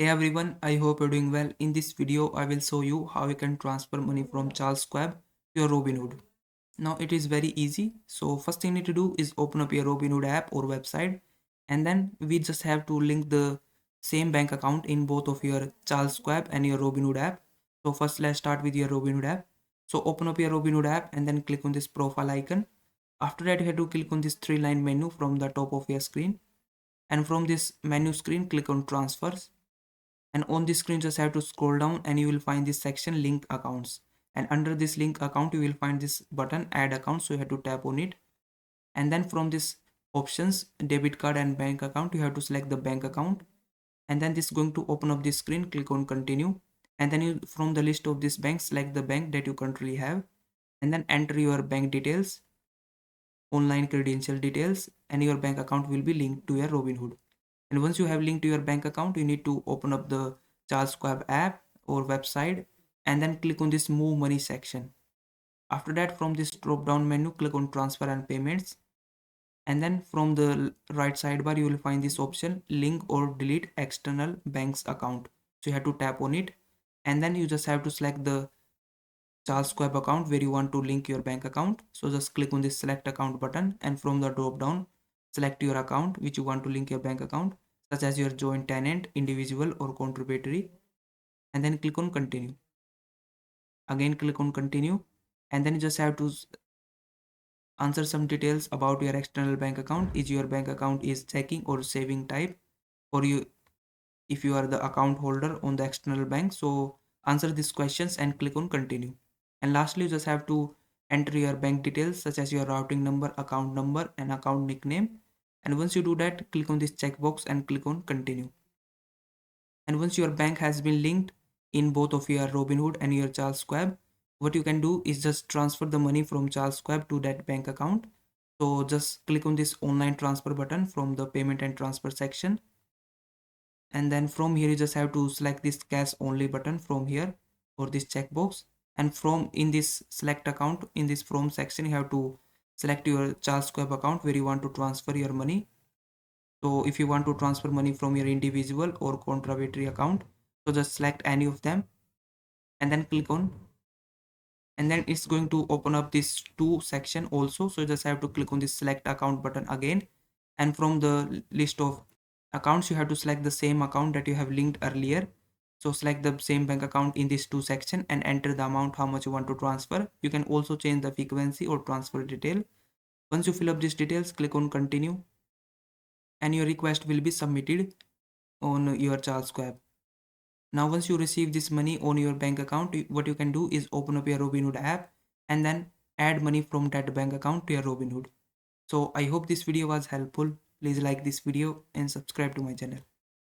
Hey everyone, I hope you're doing well. In this video, I will show you how you can transfer money from Charles Schwab to your Robinhood. Now it is very easy. So first thing you need to do is open up your Robinhood app or website, and then we just have to link the same bank account in both of your Charles Schwab and your Robinhood app. So first let's start with your Robinhood app. So open up your Robinhood app and then click on this profile icon. After that you have to click on this three-line menu from the top of your screen, and from this menu screen click on transfers, and on this screen just have to scroll down and you will find this section link accounts, and under this link account you will find this button add account, so you have to tap on it. And then from this options debit card and bank account, you have to select the bank account, and then this is going to open up this screen. Click on continue, and then you from the list of this bank select the bank that you currently have, and then enter your bank details, online credential details, and your bank account will be linked to your Robinhood. And once you have linked to your bank account, you need to open up the Charles Schwab app or website, and then click on this move money section. After that, from this drop down menu, click on transfer and payments, and then from the right sidebar you will find this option link or delete external bank's account, so you have to tap on it, and then you just have to select the Charles Schwab account where you want to link your bank account. So just click on this select account button, and from the drop down select your account which you want to link your bank account, such as your joint tenant, individual or contributory, and then click on continue. Again click on continue, and then you just have to answer some details about your external bank account. Is your bank account is checking or saving type, or you if you are the account holder on the external bank. So answer these questions and click on continue. And lastly you just have to enter your bank details such as your routing number, account number and account nickname. And once you do that, click on this checkbox and click on continue. And once your bank has been linked in both of your Robinhood and your Charles Schwab, what you can do is just transfer the money from Charles Schwab to that bank account. So just click on this online transfer button from the payment and transfer section, and then from here you just have to select this cash only button from here or this checkbox. And from in this select account, in this from section, you have to select your Charles Schwab account where you want to transfer your money. So if you want to transfer money from your individual or contributory account, so just select any of them and then click on, and then it's going to open up this two section also. So you just have to click on this select account button again, and from the list of accounts you have to select the same account that you have linked earlier. So select the same bank account in this two section and enter the amount how much you want to transfer. You can also change the frequency or transfer detail. Once you fill up these details, click on continue, and your request will be submitted on your Charles Schwab. Now once you receive this money on your bank account, what you can do is open up your Robinhood app and then add money from that bank account to your Robinhood. So I hope this video was helpful. Please like this video and subscribe to my channel.